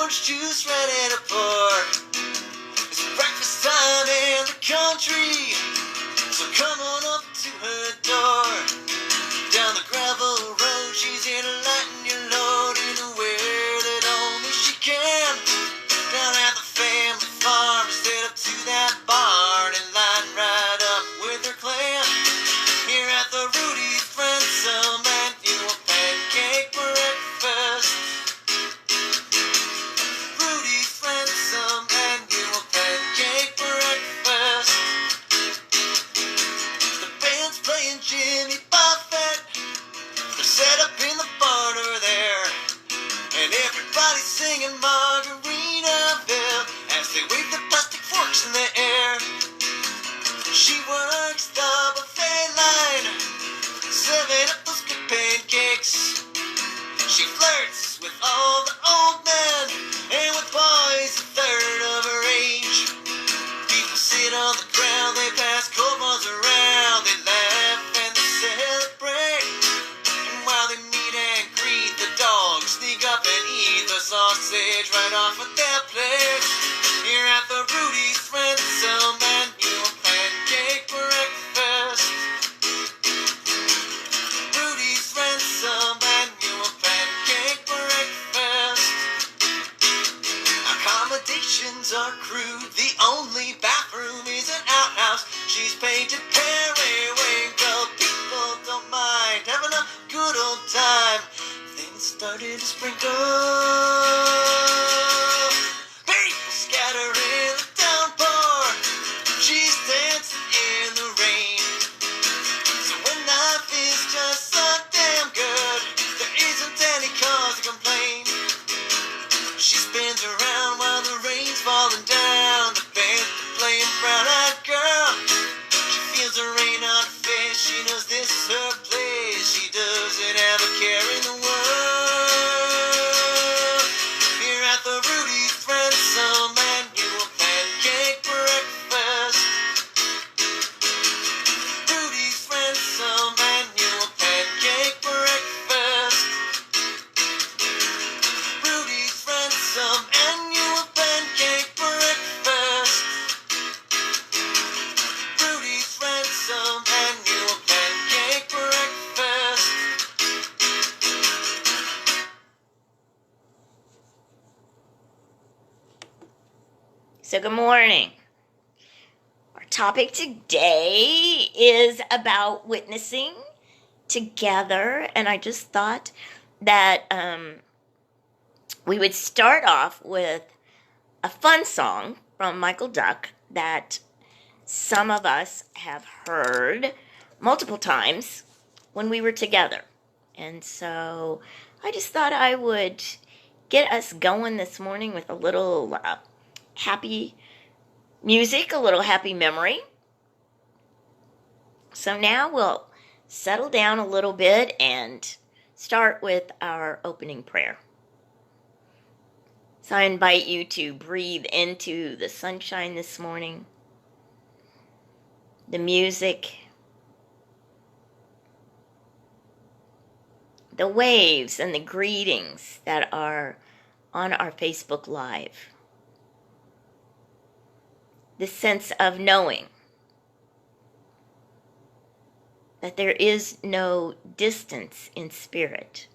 orange juice ready to pour. It's breakfast time in the country, so come on up to her door. Down the gravel road, she's here to lighten your load in a way that only she can. Down at the family farm, straight up to that barn and line right up with her clan. Here at the Rudy's friend, some annual pancake breakfast. Rudy's friend, some annual pancake breakfast. The band's playing Jimmy Buffett. They're set up in the barn over there, and everybody's singing Margaritaville as they wave the plastic forks in the air. She works the buffet line, serving up those good pancakes. She flirts with all the old men, and with boys a third of her age. People sit on the ground, they pass cold ones around, they laugh and they celebrate. And while they meet and greet, the dogs sneak up and eat the sausage right off of their plate. Here at the Rudy's friend, some annual pancake breakfast. Rudy's friend, some annual pancake breakfast. Accommodations are crude, the only bathroom is an outhouse. She's painted periwinkle, people don't mind having a good old time. Things started to sprinkle. People scatter in the downpour. She's dancing in the rain. So when life is just so damn good, there isn't any cause to complain. She spins around while the rain's falling down. The band's playing Brown-Eyed Girl. She feels the rain on her face. She knows this is her place. She doesn't have a care in the world. Here at the Rudy's friend, some annual pancake breakfast. Rudy's friend, some annual pancake breakfast. Rudy's friend, some annual pancake breakfast. Rudy's friend, some annual pancake breakfast. So good morning. Our topic today is about witnessing together, and I just thought that we would start off with a fun song from Michael Duck that some of us have heard multiple times when we were together. And so I just thought I would get us going this morning with a little happy music, a little happy memory. So now we'll settle down a little bit and start with our opening prayer. So I invite you to breathe into the sunshine this morning, the music, the waves and the greetings that are on our Facebook Live. The sense of knowing that there is no distance in spirit,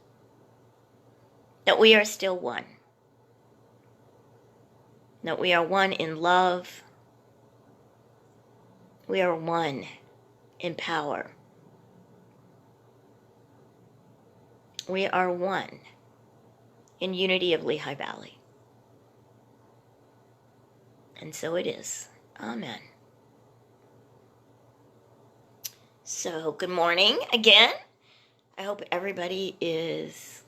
that we are still one, that we are one in love, we are one in power, we are one in unity of Lehigh Valley. And so it is. Amen. So, good morning again. I hope everybody is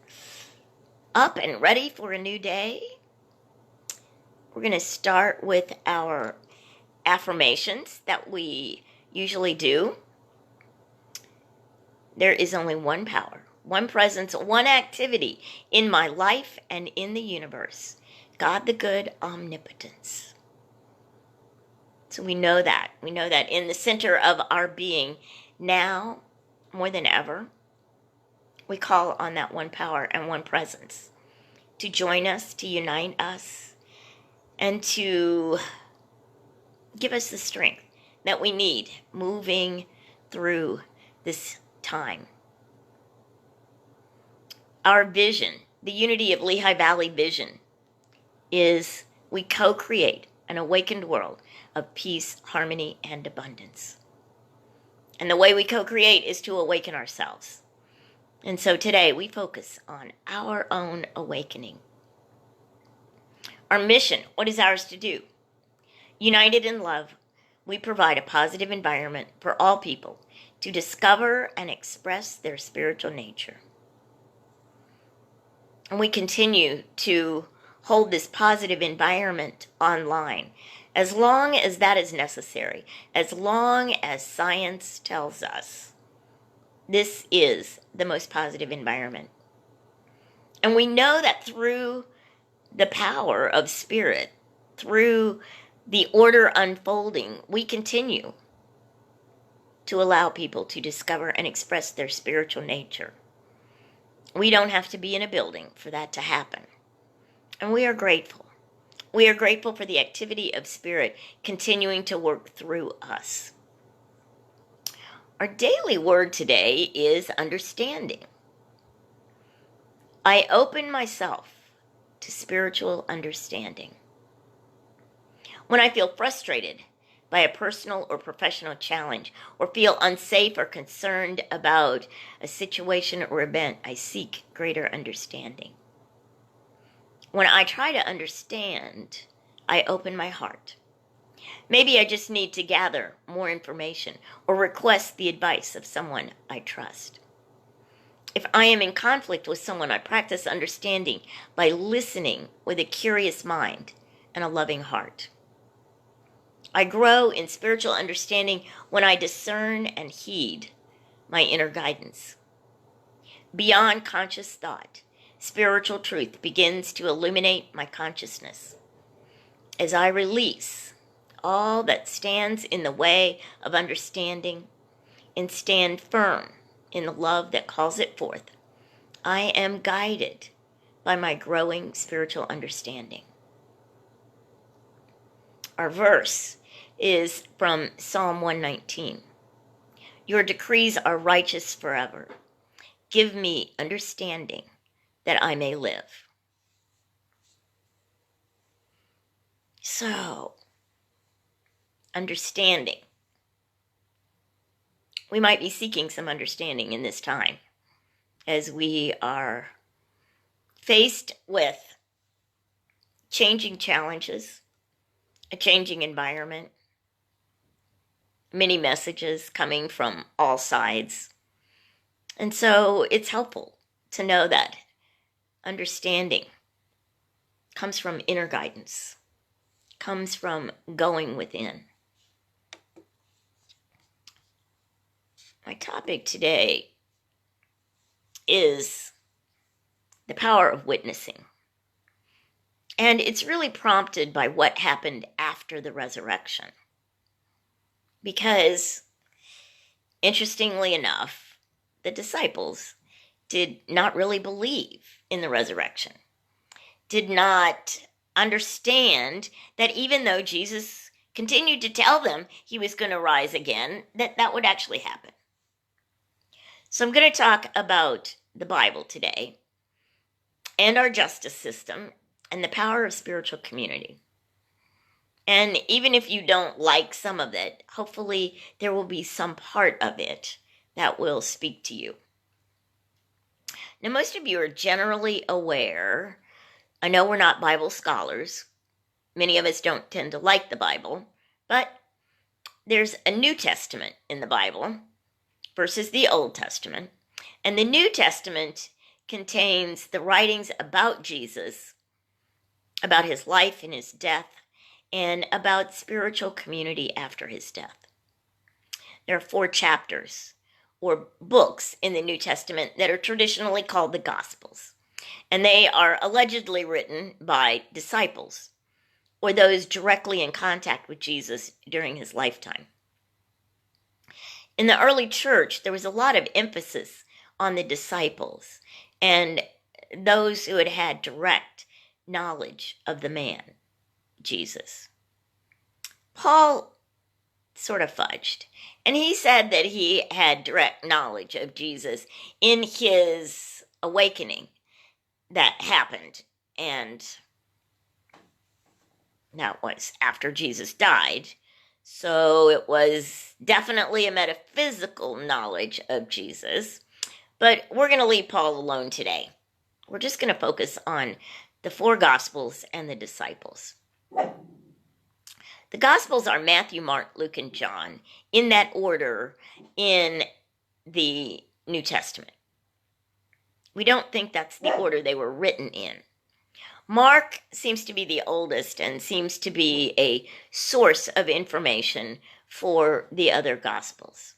up and ready for a new day. We're going to start with our affirmations that we usually do. There is only one power, one presence, one activity in my life and in the universe. God the good omnipotence. So we know that. We know that in the center of our being now, more than ever, we call on that one power and one presence. to join us, to unite us, and to give us the strength that we need moving through this time. Our vision, the Unity of Lehigh Valley vision, is we co-create an awakened world of peace, harmony, and abundance. And the way we co-create is to awaken ourselves. And so today we focus on our own awakening. Our mission, what is ours to do? United in love, we provide a positive environment for all people to discover and express their spiritual nature. And we continue to hold this positive environment online as long as that is necessary, as long as science tells us this is the most positive environment. And we know that through the power of spirit, through the order unfolding, we continue to allow people to discover and express their spiritual nature. We don't have to be in a building for that to happen. And we are grateful. We are grateful for the activity of spirit continuing to work through us. Our daily word today is understanding. I open myself to spiritual understanding. When I feel frustrated by a personal or professional challenge, or feel unsafe or concerned about a situation or event, I seek greater understanding. When I try to understand, I open my heart. Maybe I just need to gather more information or request the advice of someone I trust. If I am in conflict with someone, I practice understanding by listening with a curious mind and a loving heart. I grow in spiritual understanding when I discern and heed my inner guidance. Beyond conscious thought, spiritual truth begins to illuminate my consciousness. As I release all that stands in the way of understanding and stand firm in the love that calls it forth, I am guided by my growing spiritual understanding. Our verse is from Psalm 119. Your decrees are righteous forever. Give me understanding that I may live. So, understanding. We might be seeking some understanding in this time as we are faced with changing challenges, a changing environment, many messages coming from all sides. And so it's helpful to know that understanding comes from inner guidance, comes from going within. My topic today is the power of witnessing. And it's really prompted by what happened after the resurrection. Because, interestingly enough, the disciples did not really believe in the resurrection, did not understand that even though Jesus continued to tell them he was going to rise again, that would actually happen. So I'm going to talk about the Bible today and our justice system and the power of spiritual community. And even if you don't like some of it, hopefully there will be some part of it that will speak to you. Now, most of you are generally aware. I know we're not Bible scholars. Many of us don't tend to like the Bible, but there's a New Testament in the Bible versus the Old Testament. And the New Testament contains the writings about Jesus, about his life and his death, and about spiritual community after his death. There are 4 chapters or books in the New Testament that are traditionally called the Gospels. And they are allegedly written by disciples or those directly in contact with Jesus during his lifetime. In the early church, there was a lot of emphasis on the disciples, and those who had had direct knowledge of the man, Jesus. Paul sort of fudged, and he said that he had direct knowledge of Jesus in his awakening that happened, and that was after Jesus died. So it was definitely a metaphysical knowledge of Jesus. But we're going to leave Paul alone today. We're just going to focus on the 4 Gospels and the disciples. The Gospels are Matthew, Mark, Luke, and John, in that order in the New Testament. We don't think that's the order they were written in. Mark seems to be the oldest and seems to be a source of information for the other Gospels.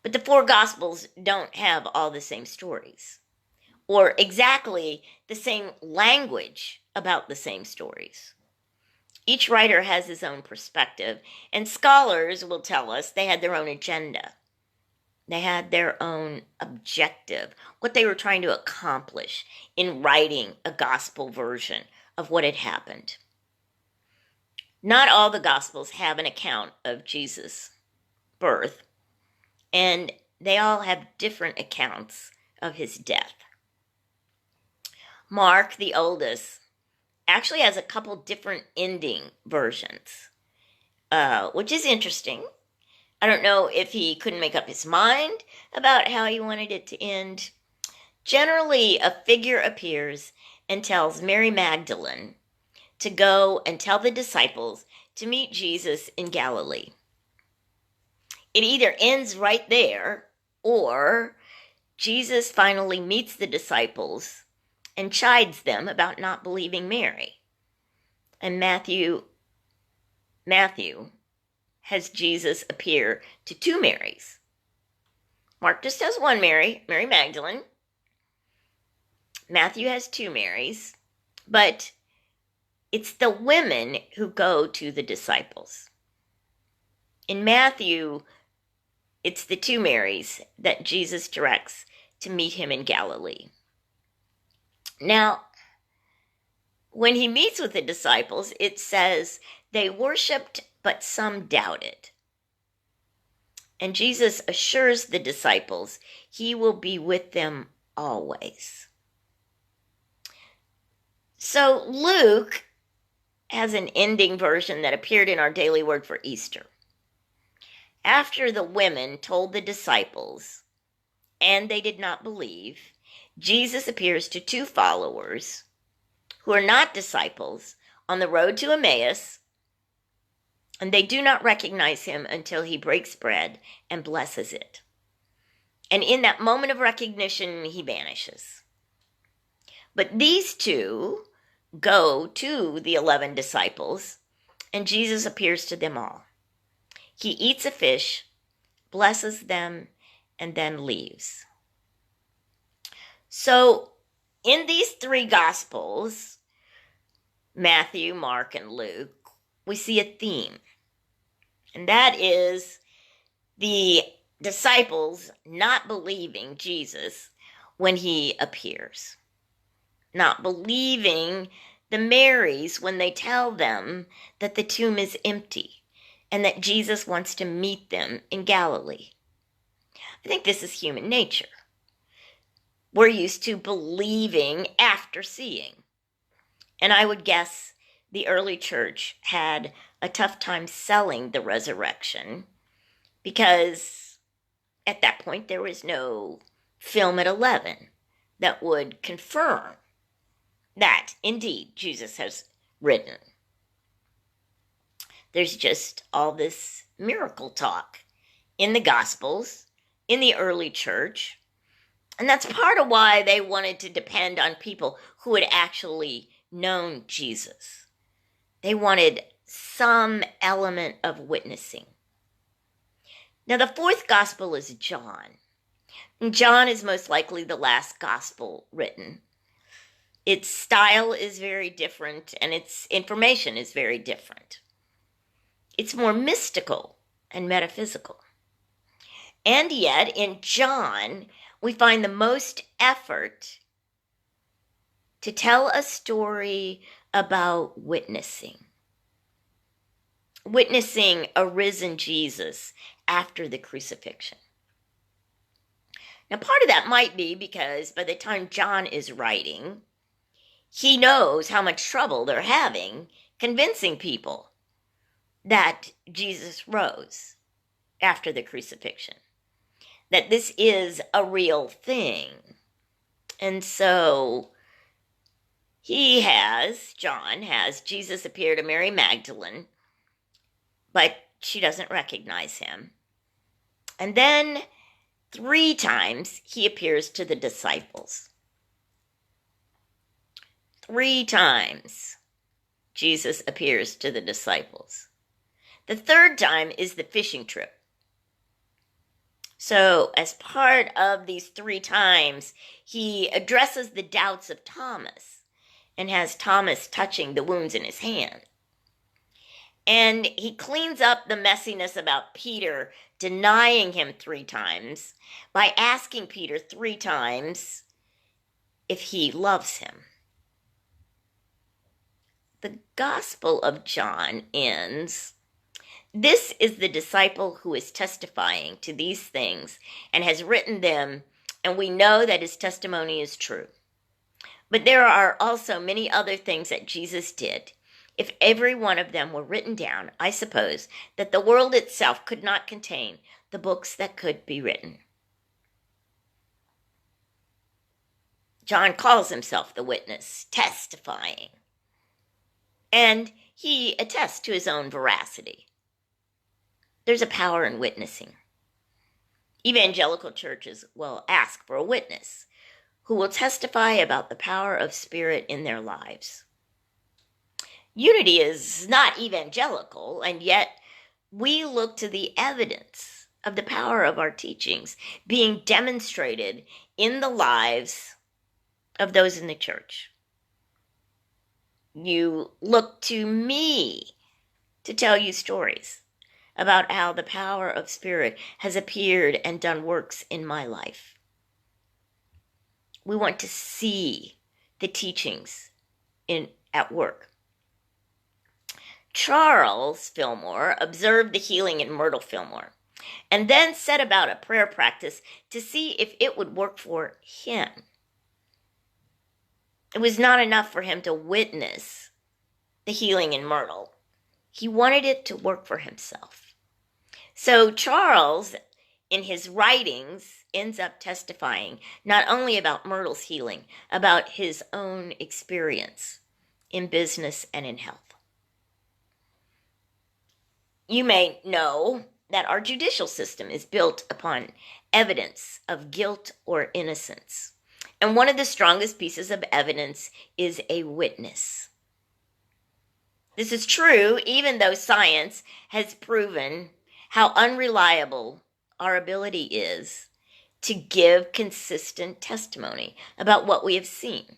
But the 4 Gospels don't have all the same stories or exactly the same language about the same stories. Each writer has his own perspective, and scholars will tell us they had their own agenda. They had their own objective, what they were trying to accomplish in writing a gospel version of what had happened. Not all the Gospels have an account of Jesus' birth, and they all have different accounts of his death. Mark, the oldest, actually has a couple different ending versions, which is interesting. I don't know if he couldn't make up his mind about how he wanted it to end. Generally, a figure appears and tells Mary Magdalene to go and tell the disciples to meet Jesus in Galilee. It either ends right there, or Jesus finally meets the disciples and chides them about not believing Mary. And Matthew has Jesus appear to 2 Marys. Mark just has 1 Mary, Mary Magdalene. Matthew has 2 Marys, but it's the women who go to the disciples. In Matthew, it's the 2 Marys that Jesus directs to meet him in Galilee. Now, when he meets with the disciples, it says they worshiped, but some doubted. And Jesus assures the disciples he will be with them always. So Luke has an ending version that appeared in our daily word for Easter. After the women told the disciples, and they did not believe, Jesus appears to 2 followers who are not disciples on the road to Emmaus, and they do not recognize him until he breaks bread and blesses it. And in that moment of recognition, he vanishes. But these 2 go to the 11 disciples, and Jesus appears to them all. He eats a fish, blesses them, and then leaves. So, in these 3 Gospels, Matthew, Mark, and Luke, we see a theme. And that is the disciples not believing Jesus when he appears. Not believing the Marys when they tell them that the tomb is empty and that Jesus wants to meet them in Galilee. I think this is human nature. We're used to believing after seeing. And I would guess the early church had a tough time selling the resurrection because at that point there was no film at 11 that would confirm that indeed Jesus has risen. There's just all this miracle talk in the Gospels, in the early church, and that's part of why they wanted to depend on people who had actually known Jesus. They wanted some element of witnessing. Now, the 4th Gospel is John. And John is most likely the last Gospel written. Its style is very different, and its information is very different. It's more mystical and metaphysical. And yet, in John, we find the most effort to tell a story about witnessing. Witnessing a risen Jesus after the crucifixion. Now, part of that might be because by the time John is writing, he knows how much trouble they're having convincing people that Jesus rose after the crucifixion, that this is a real thing. And so John has Jesus appear to Mary Magdalene, but she doesn't recognize him. And then 3 times he appears to the disciples. 3 times Jesus appears to the disciples. The 3rd time is the fishing trip. So as part of these 3 times, he addresses the doubts of Thomas and has Thomas touching the wounds in his hand. And he cleans up the messiness about Peter denying him 3 times by asking Peter 3 times if he loves him. The Gospel of John ends, "This is the disciple who is testifying to these things and has written them, and we know that his testimony is true. But there are also many other things that Jesus did. If every one of them were written down, I suppose that the world itself could not contain the books that could be written." John calls himself the witness, testifying. And he attests to his own veracity. There's a power in witnessing. Evangelical churches will ask for a witness who will testify about the power of Spirit in their lives. Unity is not evangelical, and yet we look to the evidence of the power of our teachings being demonstrated in the lives of those in the church. You look to me to tell you stories about how the power of Spirit has appeared and done works in my life. We want to see the teachings at work. Charles Fillmore observed the healing in Myrtle Fillmore and then set about a prayer practice to see if it would work for him. It was not enough for him to witness the healing in Myrtle. He wanted it to work for himself. So Charles, in his writings, ends up testifying not only about Myrtle's healing, about his own experience in business and in health. You may know that our judicial system is built upon evidence of guilt or innocence. And one of the strongest pieces of evidence is a witness. This is true even though science has proven how unreliable our ability is to give consistent testimony about what we have seen.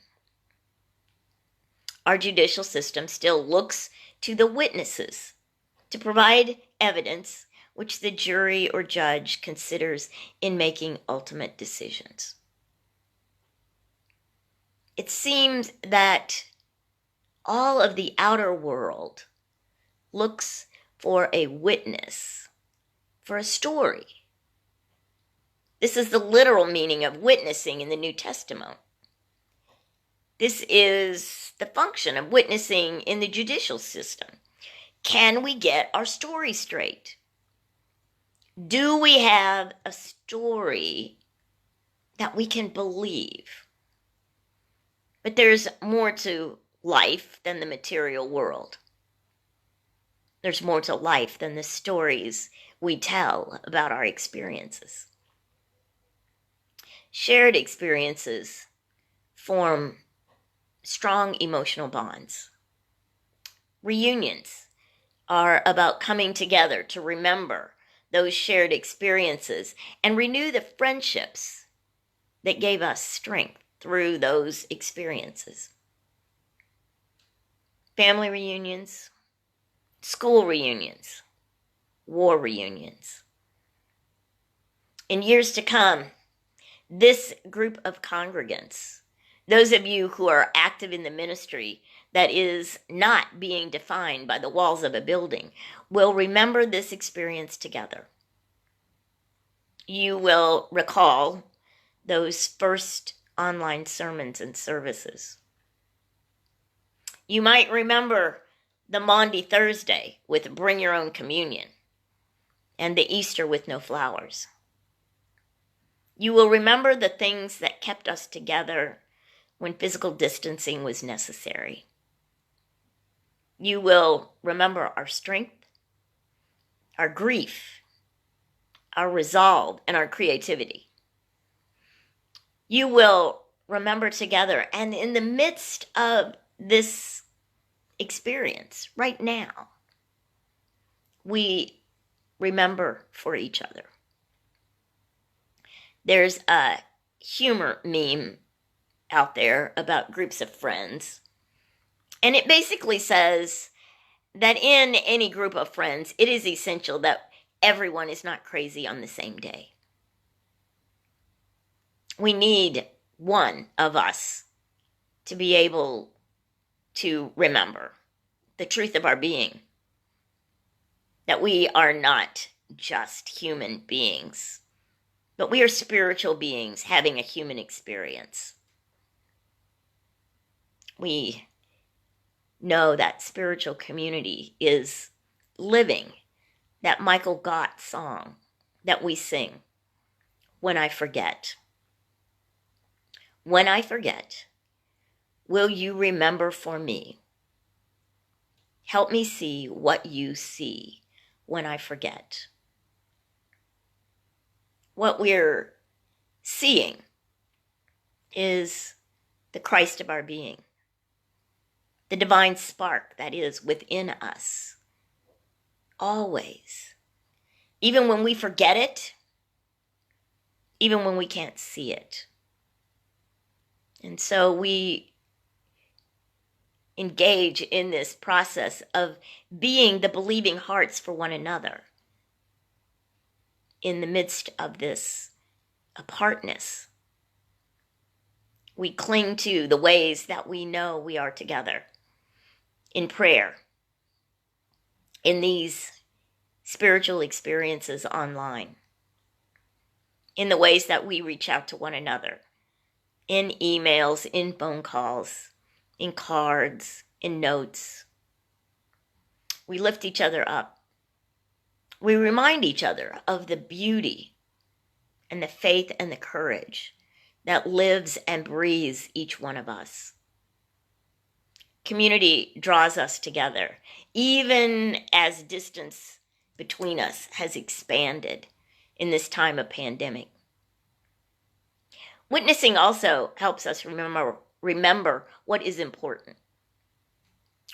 Our judicial system still looks to the witnesses to provide evidence which the jury or judge considers in making ultimate decisions. It seems that all of the outer world looks for a witness, for a story. This is the literal meaning of witnessing in the New Testament. This is the function of witnessing in the judicial system. Can we get our story straight? Do we have a story that we can believe? But there's more to life than the material world. There's more to life than the stories we tell about our experiences. Shared experiences form strong emotional bonds. Reunions are about coming together to remember those shared experiences and renew the friendships that gave us strength through those experiences. Family reunions, school reunions, war reunions. In years to come, this group of congregants Those of you who are active in the ministry that is not being defined by the walls of a building will remember this experience together. You will recall those first online sermons and services. You might remember the Maundy Thursday with Bring Your Own Communion and the Easter with no flowers. You will remember the things that kept us together when physical distancing was necessary. You will remember our strength, our grief, our resolve, and our creativity. You will remember together, and in the midst of this experience right now, we remember for each other. There's a humor meme out there about groups of friends, and it basically says that in any group of friends, it is essential that everyone is not crazy on the same day. We need one of us to be able to remember the truth of our being, that we are not just human beings, but we are spiritual beings having a human experience. We know that spiritual community is living that Michael Gott song that we sing, When I Forget. When I forget, will you remember for me? Help me see what you see when I forget. What we're seeing is the Christ of our being, the divine spark that is within us, always. Even when we forget it, even when we can't see it. And so we engage in this process of being the believing hearts for one another in the midst of this apartness. We cling to the ways that we know we are together in prayer, in these spiritual experiences online, in the ways that we reach out to one another, in emails, in phone calls, in cards, in notes. We lift each other up. We remind each other of the beauty and the faith and the courage that lives and breathes each one of us. Community draws us together, even as distance between us has expanded in this time of pandemic. Witnessing also helps us remember what is important.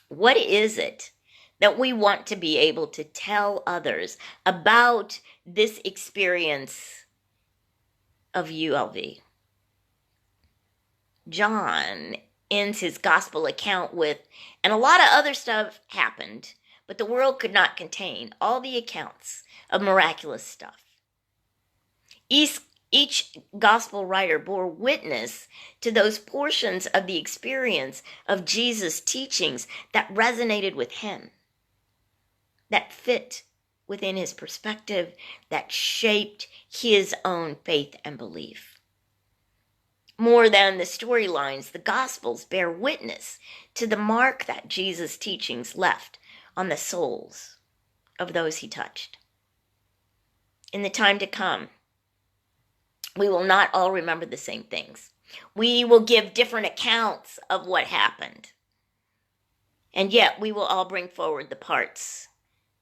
What is it that we want to be able to tell others about this experience of ULV? John ends his gospel account with, and a lot of other stuff happened, but the world could not contain all the accounts of miraculous stuff. Each gospel writer bore witness to those portions of the experience of Jesus' teachings that resonated with him, that fit within his perspective, that shaped his own faith and belief. More than the storylines, the Gospels bear witness to the mark that Jesus' teachings left on the souls of those he touched. In the time to come, we will not all remember the same things. We will give different accounts of what happened. And yet we will all bring forward the parts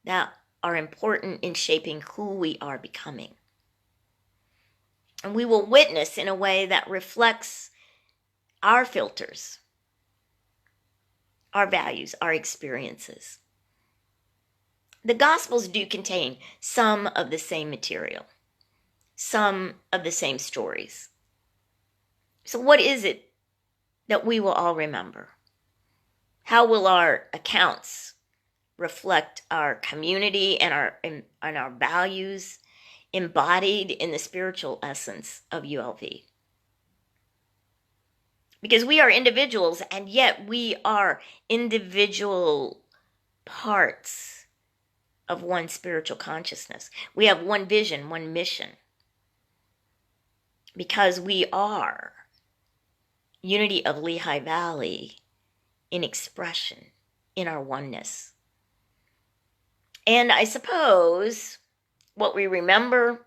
that are important in shaping who we are becoming. And we will witness in a way that reflects our filters, our values, our experiences. The Gospels do contain some of the same material, some of the same stories. So what is it that we will all remember? How will our accounts reflect our community and our values embodied in the spiritual essence of ULV? Because we are individuals, and yet we are individual parts of one spiritual consciousness. We have one vision, one mission. Because we are unity of Lehigh Valley in expression, in our oneness. And I suppose what we remember,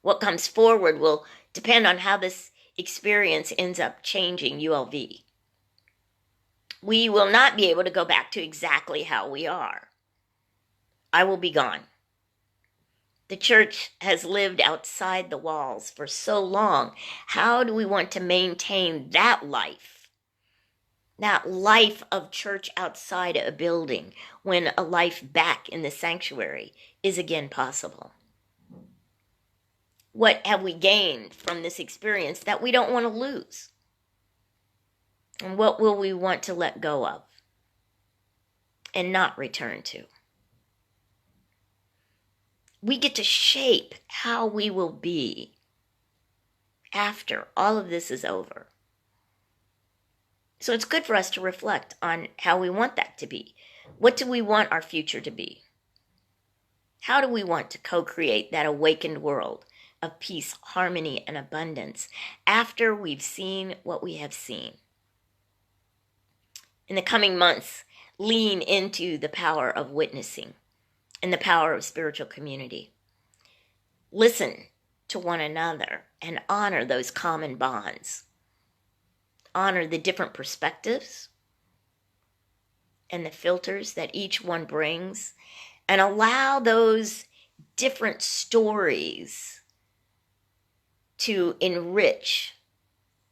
what comes forward, will depend on how this experience ends up changing ULV. We will not be able to go back to exactly how we are. I will be gone. The church has lived outside the walls for so long. How do we want to maintain that life? That life of church outside a building when a life back in the sanctuary is again possible? What have we gained from this experience that we don't want to lose? And what will we want to let go of and not return to? We get to shape how we will be after all of this is over. So it's good for us to reflect on how we want that to be. What do we want our future to be? How do we want to co-create that awakened world of peace, harmony, and abundance after we've seen what we have seen? In the coming months, lean into the power of witnessing and the power of spiritual community. Listen to one another and honor those common bonds. Honor the different perspectives and the filters that each one brings, and allow those different stories to enrich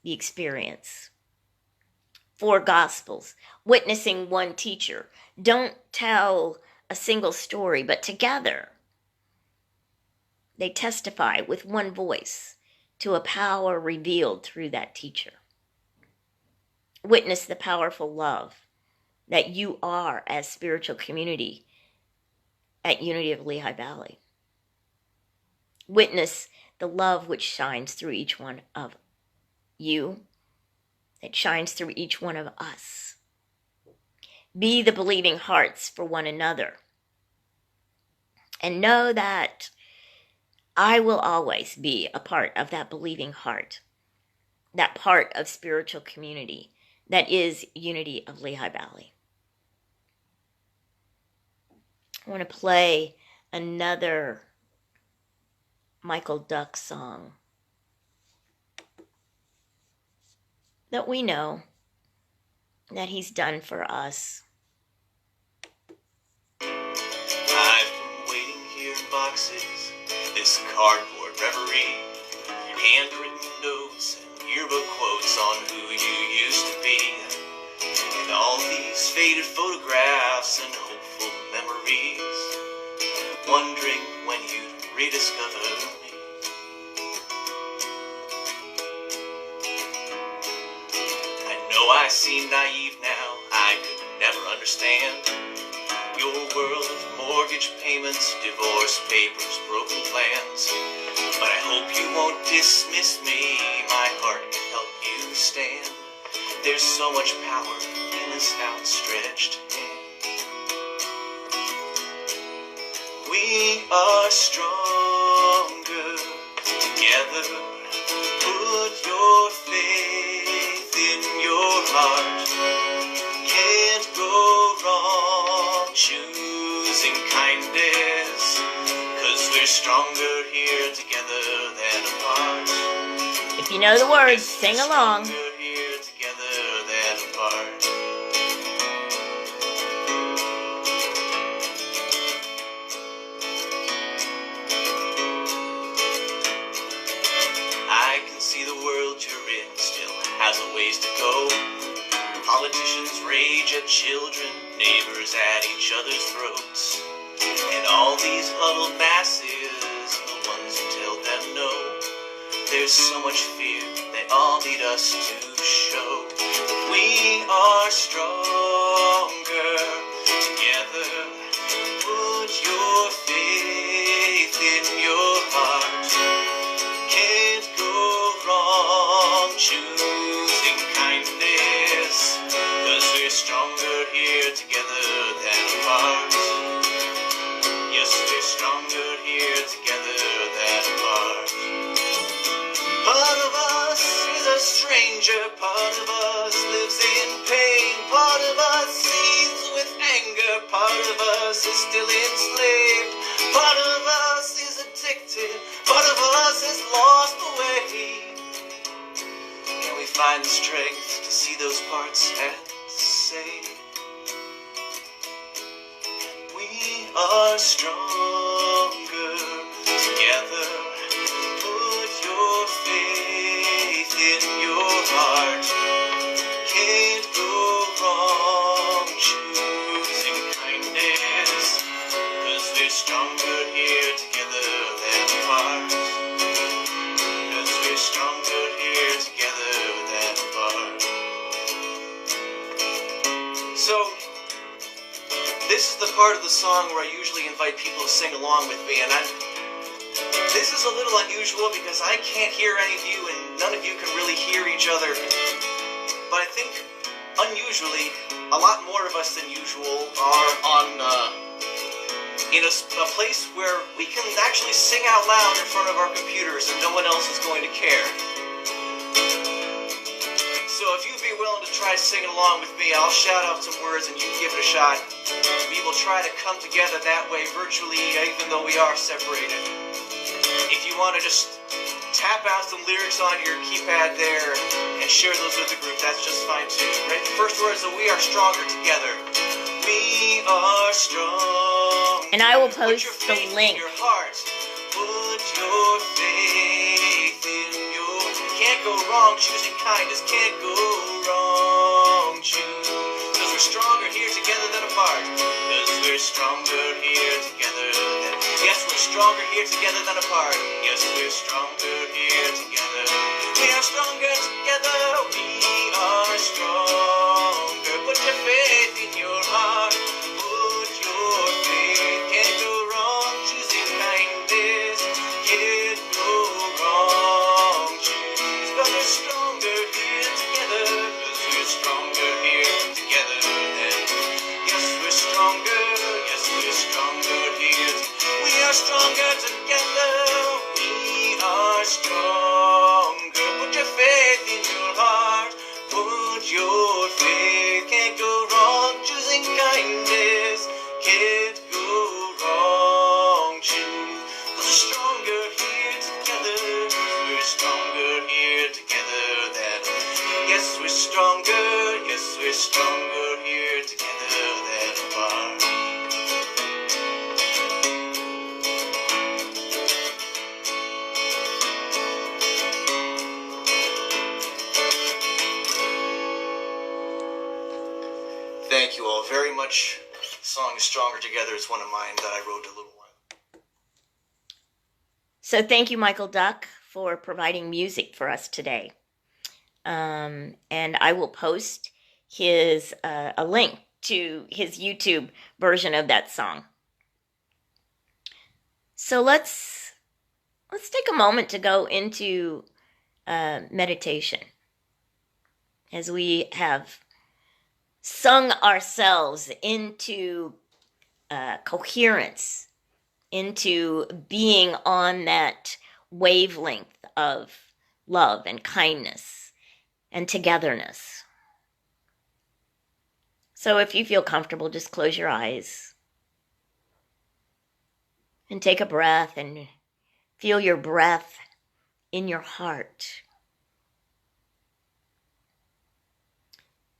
the experience. 4 Gospels, witnessing one teacher. Don't tell a single story, but together they testify with one voice to a power revealed through that teacher. Witness the powerful love that you are as spiritual community at Unity of Lehigh Valley. Witness the love which shines through each one of you, that shines through each one of us. Be the believing hearts for one another. And know that I will always be a part of that believing heart, that part of spiritual community that is Unity of Lehigh Valley. I want to play another Michael Duck song that we know that he's done for us. I've been waiting here in boxes, this cardboard reverie, handwritten notes and yearbook quotes on who you used to be, and all these faded photographs and hopeful memories, wondering when you'd rediscover me. I know I seem naive now, I could never understand your world of mortgage payments, divorce papers, broken plans. But I hope you won't dismiss me, my heart can help you stand. There's so much power in this outstretched hand. We are stronger together. Put your faith in your heart. Can't go wrong choosing kindness, 'cause we're stronger here together than apart. If you know the words, sing along. Stronger here together than apart. I can see the world you're in still has a ways to go. Politicians rage at children, neighbors at each other's throats, and all these huddled masses are the ones who tell them no. There's so much fear, they all need us to show. We are stronger together. Put your faith in your heart. Can't go wrong choosing stronger. Part of us is still enslaved. Part of us is addicted. Part of us has lost the way. Can we find the strength to see those parts and say, we are stronger together? Put your faith in your heart. Can't go wrong choosing kindness, 'cause we're stronger here together than apart. 'Cause we're stronger here together than apart. So, this is the part of the song where I usually invite people to sing along with me, and this is a little unusual because I can't hear any of you and none of you can really hear each other. But I think, unusually, a lot more of us than usual are in a place where we can actually sing out loud in front of our computers and no one else is going to care. So if you'd be willing to try singing along with me, I'll shout out some words and you can give it a shot. We will try to come together that way virtually, even though we are separated. If you want to just tap out some lyrics on your keypad there and share those with the group, that's just fine too. Right? The first word is that we are stronger together. We are strong. And I will post the link. In your heart. Put your faith in your. Can't go wrong choosing kindness. Can't go wrong choosing. 'Cause we're stronger here together than apart. 'Cause we're stronger here together than. Yes, we're stronger here together than apart. Yes, we're stronger here together. We are stronger together. We are stronger. Put your faith in your heart. Put your faith. Can't go wrong choosing kindness. Can't go wrong choosing. But we're stronger here together. 'Cause we're stronger here together than. Yes, we're stronger. Yes, we're stronger here. We are stronger together. We are stronger. Put your faith in your heart. Put your faith. Can't go wrong choosing kindness. Can't go wrong choosing. We're stronger here together. We're stronger here together than. Yes, we're stronger. Yes, we're stronger here together than apart. Thank you all very much. The song is Stronger Together. It's one of mine that I wrote a little while. So thank you, Michael Duck, for providing music for us today. And I will post his a link to his YouTube version of that song. So let's take a moment to go into meditation as we have sung ourselves into coherence, into being on that wavelength of love and kindness and togetherness. So if you feel comfortable, just close your eyes and take a breath and feel your breath in your heart.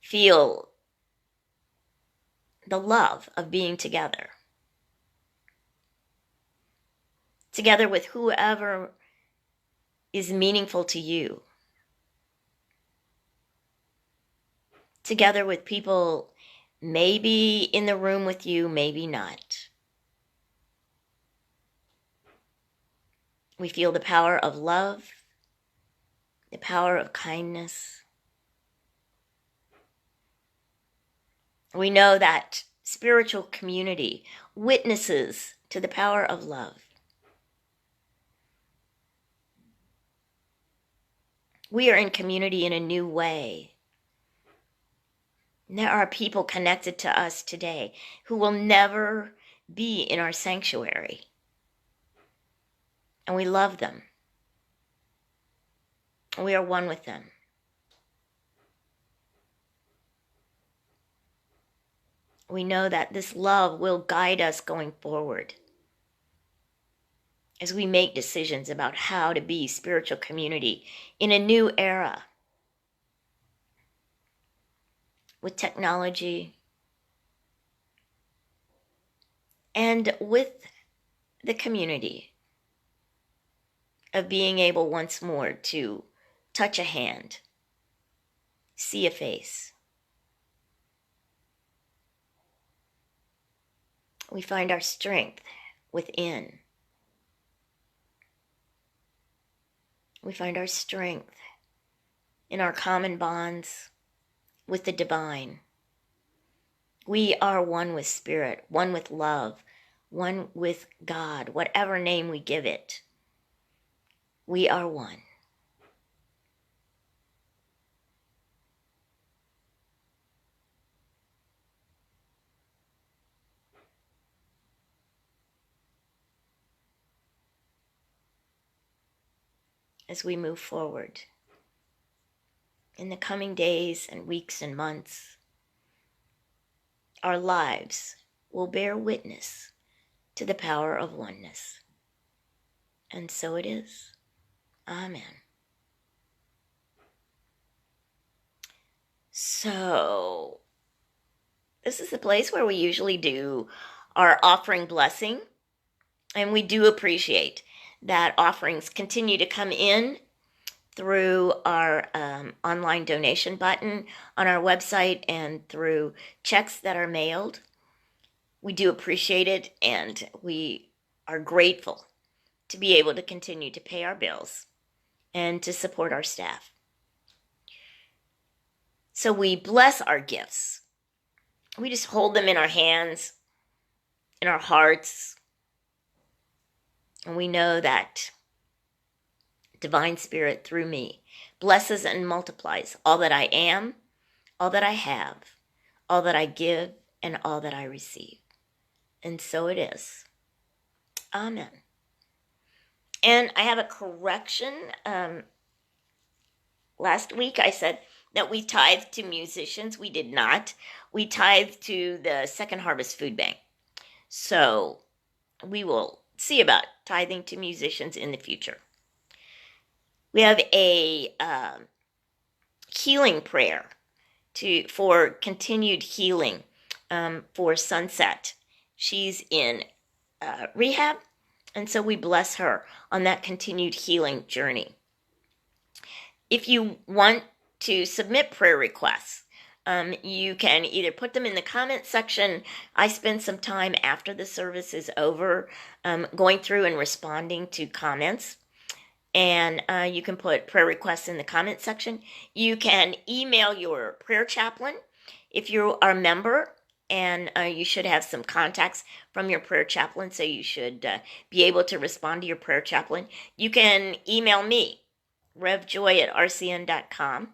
Feel the love of being together. Together with whoever is meaningful to you. Together with people maybe in the room with you, maybe not. We feel the power of love, the power of kindness. We know that spiritual community witnesses to the power of love. We are in community in a new way. There are people connected to us today who will never be in our sanctuary. And we love them. We are one with them. We know that this love will guide us going forward as we make decisions about how to be spiritual community in a new era with technology and with the community of being able once more to touch a hand, see a face. We find our strength within. We find our strength in our common bonds with the divine. We are one with spirit, one with love, one with God, whatever name we give it. We are one. As we move forward in the coming days and weeks and months, our lives will bear witness to the power of oneness. And so it is. Amen. So, this is the place where we usually do our offering blessing, and we do appreciate that offerings continue to come in through our online donation button on our website and through checks that are mailed. We do appreciate it, and we are grateful to be able to continue to pay our bills and to support our staff. So we bless our gifts. We just hold them in our hands, in our hearts, and we know that Divine Spirit through me blesses and multiplies all that I am, all that I have, all that I give, and all that I receive. And so it is. Amen. And I have a correction. Last week I said that we tithed to musicians. We did not. We tithed to the Second Harvest Food Bank. So we will see about tithing to musicians in the future. We have a healing prayer for continued healing for Sunset. She's in rehab, and so we bless her on that continued healing journey. If you want to submit prayer requests, you can either put them in the comment section. I spend some time after the service is over going through and responding to comments. And you can put prayer requests in the comment section. You can email your prayer chaplain if you are a member, and you should have some contacts from your prayer chaplain, so you should be able to respond to your prayer chaplain. You can email me, revjoy@rcn.com.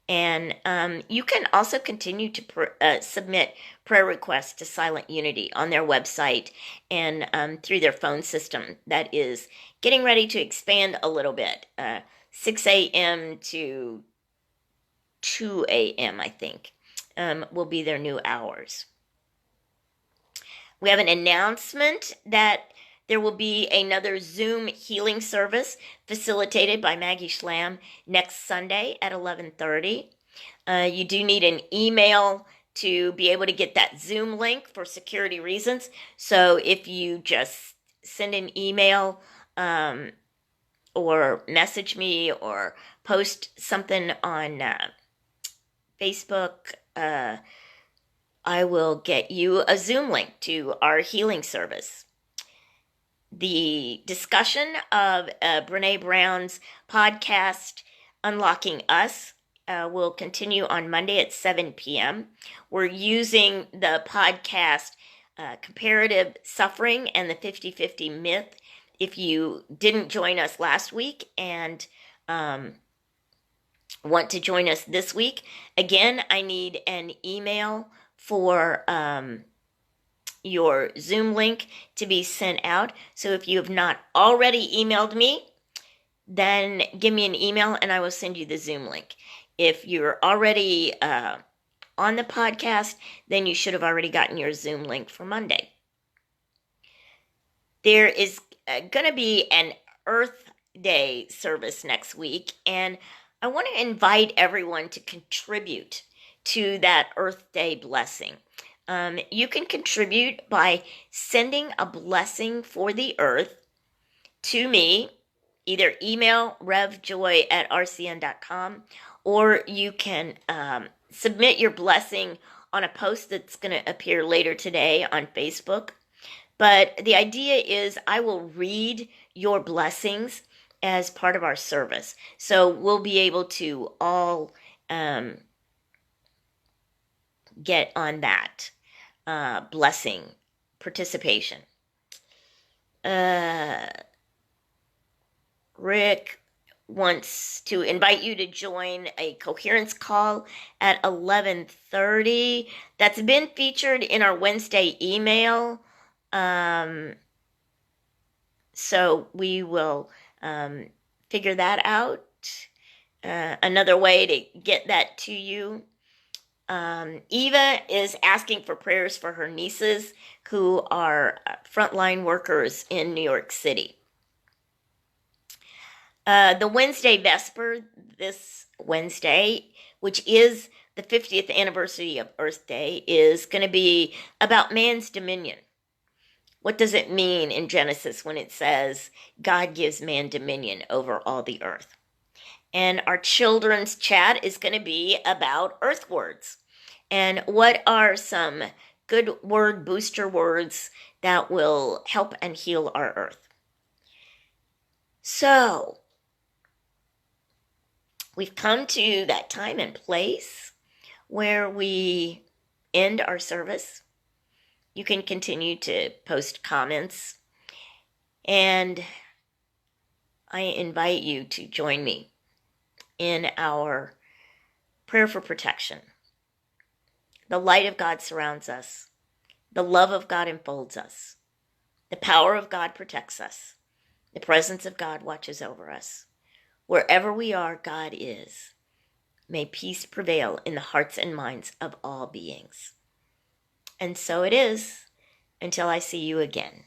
And you can also continue to submit prayer requests to Silent Unity on their website and through their phone system that is getting ready to expand a little bit. 6 a.m. to 2 a.m., I think, will be their new hours. We have an announcement that there will be another Zoom healing service facilitated by Maggie Schlam next Sunday at 11:30. You do need an email to be able to get that Zoom link for security reasons. So if you just send an email or message me or post something on Facebook, I will get you a Zoom link to our healing service. The discussion of Brene Brown's podcast, Unlocking Us, will continue on Monday at 7 p.m. We're using the podcast Comparative Suffering and the 50-50 Myth. If you didn't join us last week and want to join us this week, again, I need an email for your Zoom link to be sent out. So if you have not already emailed me, then give me an email and I will send you the Zoom link. If you're already on the podcast, then you should have already gotten your Zoom link for Monday. There is going to be an Earth Day service next week, and I want to invite everyone to contribute to that Earth Day blessing. You can contribute by sending a blessing for the earth to me. Either email revjoy@rcn.com, or you can submit your blessing on a post that's going to appear later today on Facebook. But the idea is I will read your blessings as part of our service. So we'll be able to all get on that blessing participation. Rick wants to invite you to join a coherence call at 11:30. That's been featured in our Wednesday email. So we will figure that out. Another way to get that to you. Eva is asking for prayers for her nieces who are frontline workers in New York City. The Wednesday Vesper this Wednesday, which is the 50th anniversary of Earth Day, is going to be about man's dominion. What does it mean in Genesis when it says God gives man dominion over all the earth? And our children's chat is going to be about earth words. And what are some good word booster words that will help and heal our earth? So, we've come to that time and place where we end our service. You can continue to post comments, and I invite you to join me in our prayer for protection. The light of God surrounds us. The love of God enfolds us. The power of God protects us. The presence of God watches over us. Wherever we are, God is. May peace prevail in the hearts and minds of all beings. And so it is until I see you again.